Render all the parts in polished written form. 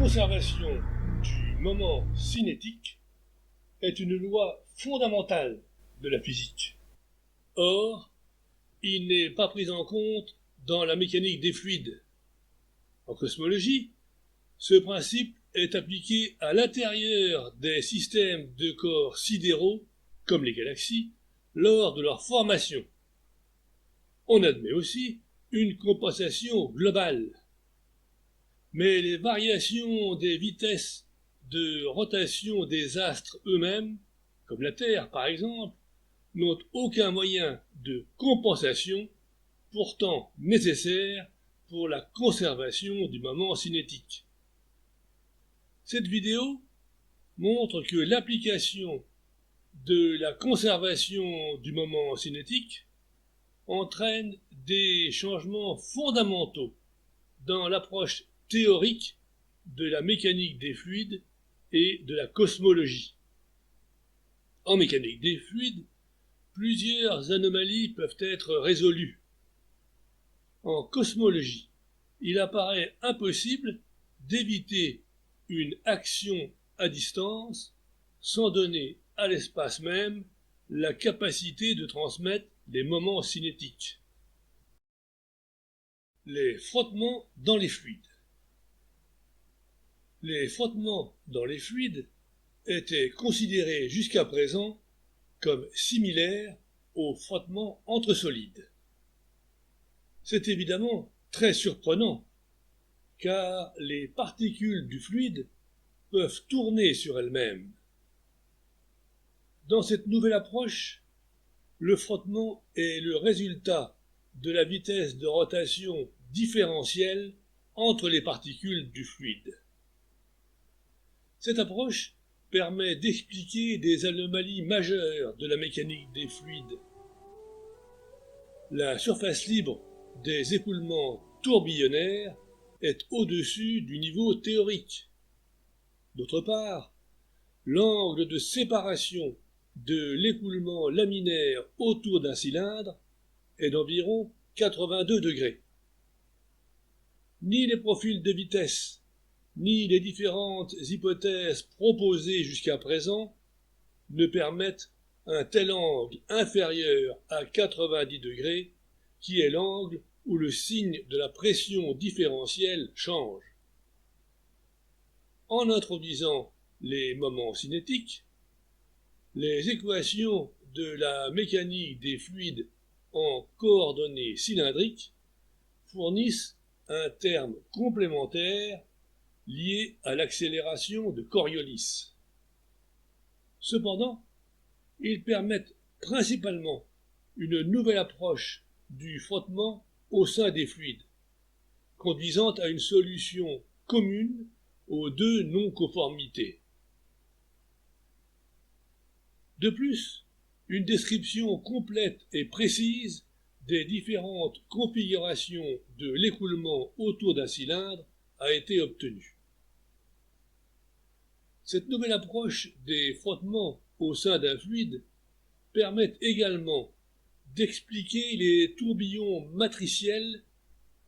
conservation du moment cinétique est une loi fondamentale de la physique. Or, il n'est pas pris en compte dans la mécanique des fluides. En cosmologie, ce principe est appliqué à l'intérieur des systèmes de corps sidéraux, comme les galaxies, lors de leur formation. On admet aussi une compensation globale. Mais les variations des vitesses de rotation des astres eux-mêmes, comme la Terre par exemple, n'ont aucun moyen de compensation, pourtant nécessaire pour la conservation du moment cinétique. Cette vidéo montre que l'application de la conservation du moment cinétique entraîne des changements fondamentaux dans l'approche théorique de la mécanique des fluides et de la cosmologie. En mécanique des fluides, plusieurs anomalies peuvent être résolues. En cosmologie, il apparaît impossible d'éviter une action à distance sans donner à l'espace même la capacité de transmettre des moments cinétiques. Les frottements dans les fluides. Les frottements dans les fluides étaient considérés jusqu'à présent comme similaires aux frottements entre solides. C'est évidemment très surprenant, car les particules du fluide peuvent tourner sur elles-mêmes. Dans cette nouvelle approche, le frottement est le résultat de la vitesse de rotation différentielle entre les particules du fluide. Cette approche permet d'expliquer des anomalies majeures de la mécanique des fluides. La surface libre des écoulements tourbillonnaires est au-dessus du niveau théorique. D'autre part, l'angle de séparation de l'écoulement laminaire autour d'un cylindre est d'environ 82 degrés. Ni les profils de vitesse, ni les différentes hypothèses proposées jusqu'à présent ne permettent un tel angle inférieur à 90 degrés, qui est l'angle où le signe de la pression différentielle change. En introduisant les moments cinétiques, les équations de la mécanique des fluides en coordonnées cylindriques fournissent un terme complémentaire lié à l'accélération de Coriolis. Cependant, ils permettent principalement une nouvelle approche du frottement au sein des fluides, conduisant à une solution commune aux deux non-conformités. De plus, une description complète et précise des différentes configurations de l'écoulement autour d'un cylindre a été obtenue. Cette nouvelle approche des frottements au sein d'un fluide permet également d'expliquer les tourbillons matriciels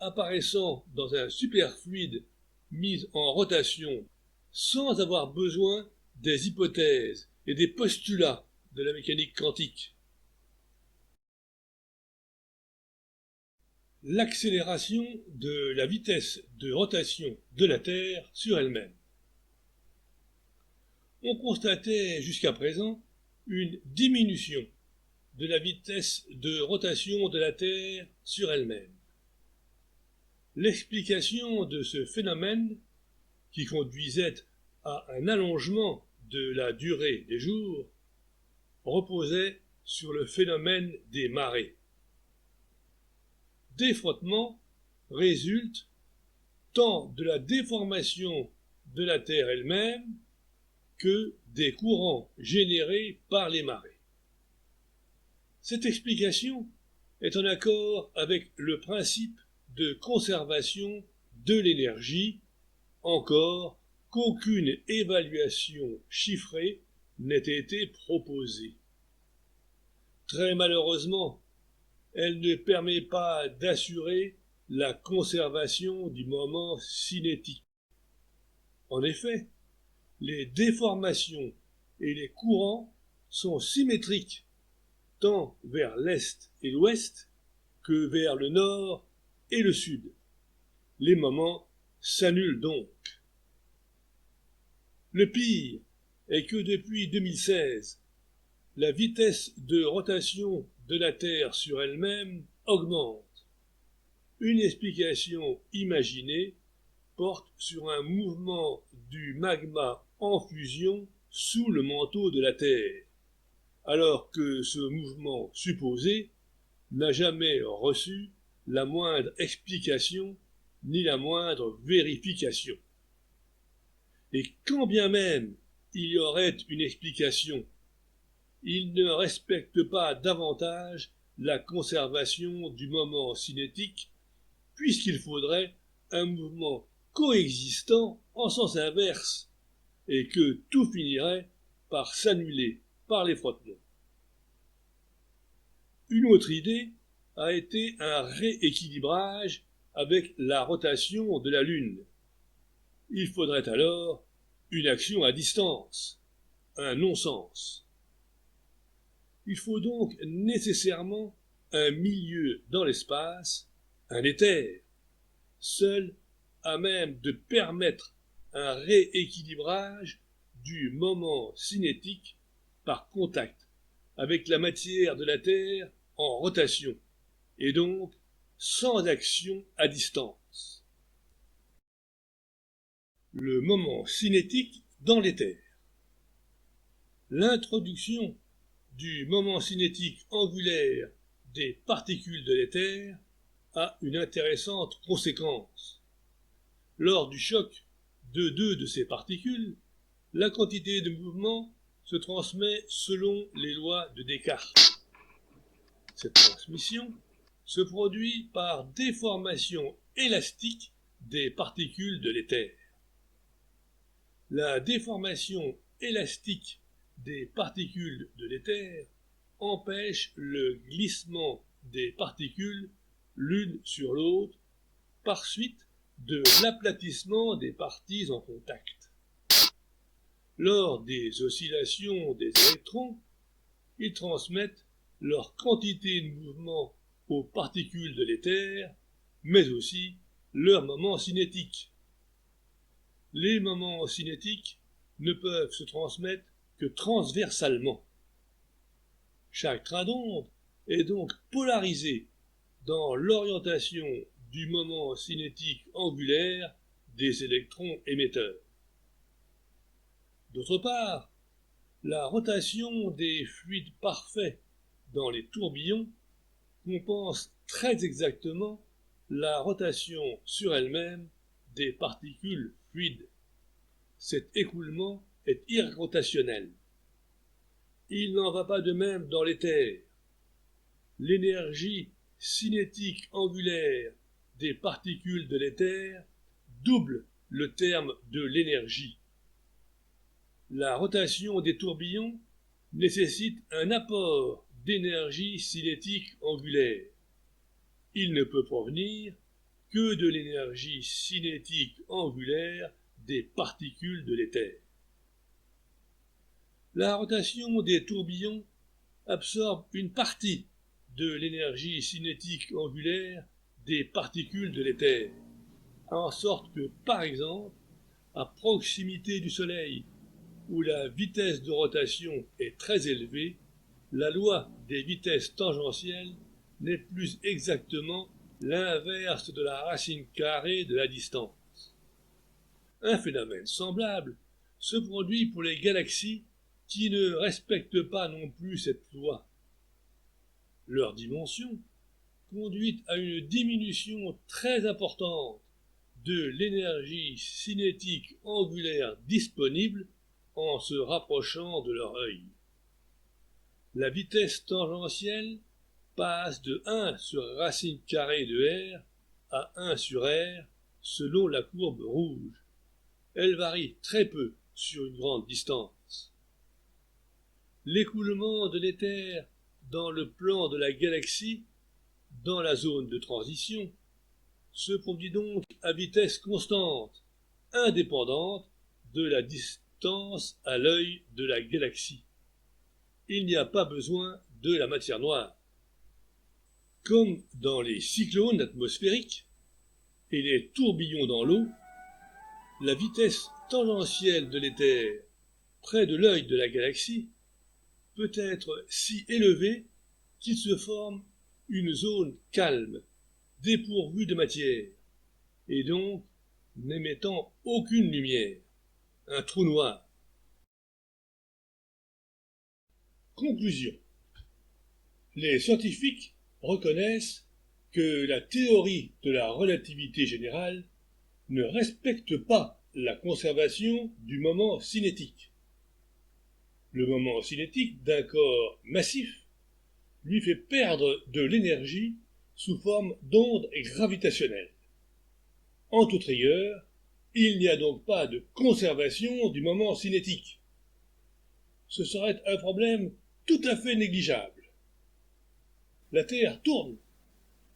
apparaissant dans un superfluide mis en rotation sans avoir besoin des hypothèses et des postulats de la mécanique quantique. L'accélération de la vitesse de rotation de la Terre sur elle-même. On constatait jusqu'à présent une diminution de la vitesse de rotation de la Terre sur elle-même. L'explication de ce phénomène, qui conduisait à un allongement de la durée des jours, reposait sur le phénomène des marées. Des frottements résultent tant de la déformation de la Terre elle-même que des courants générés par les marées. Cette explication est en accord avec le principe de conservation de l'énergie, encore qu'aucune évaluation chiffrée n'ait été proposée. Très malheureusement, elle ne permet pas d'assurer la conservation du moment cinétique. En effet, les déformations et les courants sont symétriques tant vers l'est et l'ouest que vers le nord et le sud. Les moments s'annulent donc. Le pire est que depuis 2016, la vitesse de rotation de la Terre sur elle-même augmente. Une explication imaginée porte sur un mouvement du magma en fusion sous le manteau de la Terre, alors que ce mouvement supposé n'a jamais reçu la moindre explication ni la moindre vérification. Et quand bien même il y aurait une explication, il ne respecte pas davantage la conservation du moment cinétique, puisqu'il faudrait un mouvement coexistant en sens inverse, et que tout finirait par s'annuler par les frottements. Une autre idée a été un rééquilibrage avec la rotation de la Lune. Il faudrait alors une action à distance, un non-sens. Il faut donc nécessairement un milieu dans l'espace, un éther, seul à même de permettre un rééquilibrage du moment cinétique par contact avec la matière de la Terre en rotation, et donc sans action à distance. Le moment cinétique dans l'éther. L'introduction du moment cinétique angulaire des particules de l'éther a une intéressante conséquence. Lors du choc de deux de ces particules, la quantité de mouvement se transmet selon les lois de Descartes. Cette transmission se produit par déformation élastique des particules de l'éther. La déformation élastique des particules de l'éther empêche le glissement des particules l'une sur l'autre par suite de l'aplatissement des parties en contact. Lors des oscillations des électrons, ils transmettent leur quantité de mouvement aux particules de l'éther, mais aussi leur moment cinétique. Les moments cinétiques ne peuvent se transmettre que transversalement. Chaque train d'onde est donc polarisé dans l'orientation du moment cinétique angulaire des électrons émetteurs. D'autre part, la rotation des fluides parfaits dans les tourbillons compense très exactement la rotation sur elle-même des particules fluides. Cet écoulement est irrotationnel. Il n'en va pas de même dans l'éther. L'énergie cinétique angulaire des particules de l'éther double le terme de l'énergie. La rotation des tourbillons nécessite un apport d'énergie cinétique angulaire. Il ne peut provenir que de l'énergie cinétique angulaire des particules de l'éther. La rotation des tourbillons absorbe une partie de l'énergie cinétique angulaire des particules de l'éther, en sorte que, par exemple, à proximité du Soleil, où la vitesse de rotation est très élevée, la loi des vitesses tangentielles n'est plus exactement l'inverse de la racine carrée de la distance. Un phénomène semblable se produit pour les galaxies qui ne respectent pas non plus cette loi. Leur dimension conduit à une diminution très importante de l'énergie cinétique angulaire disponible en se rapprochant de leur œil. La vitesse tangentielle passe de 1 sur racine carrée de r à 1 sur r selon la courbe rouge. Elle varie très peu sur une grande distance. L'écoulement de l'éther dans le plan de la galaxie, dans la zone de transition, se produit donc à vitesse constante, indépendante de la distance à l'œil de la galaxie. Il n'y a pas besoin de la matière noire. Comme dans les cyclones atmosphériques et les tourbillons dans l'eau, la vitesse tangentielle de l'éther près de l'œil de la galaxie peut être si élevée qu'il se forme une zone calme, dépourvue de matière, et donc n'émettant aucune lumière, un trou noir. Conclusion. Les scientifiques reconnaissent que la théorie de la relativité générale ne respecte pas la conservation du moment cinétique. Le moment cinétique d'un corps massif lui fait perdre de l'énergie sous forme d'ondes gravitationnelles. En toute rigueur, il n'y a donc pas de conservation du moment cinétique. Ce serait un problème tout à fait négligeable. La Terre tourne,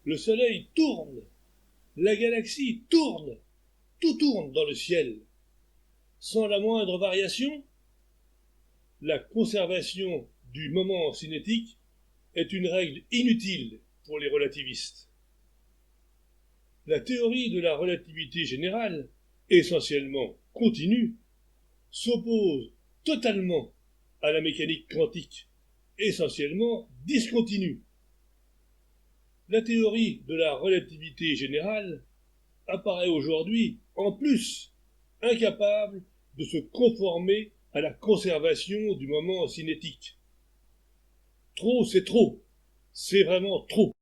le Soleil tourne, la galaxie tourne, tout tourne dans le ciel. Sans la moindre variation, la conservation du moment cinétique est une règle inutile pour les relativistes. La théorie de la relativité générale, essentiellement continue, s'oppose totalement à la mécanique quantique, essentiellement discontinue. La théorie de la relativité générale apparaît aujourd'hui, en plus, incapable de se conformer à la conservation du moment cinétique. Trop, c'est vraiment trop.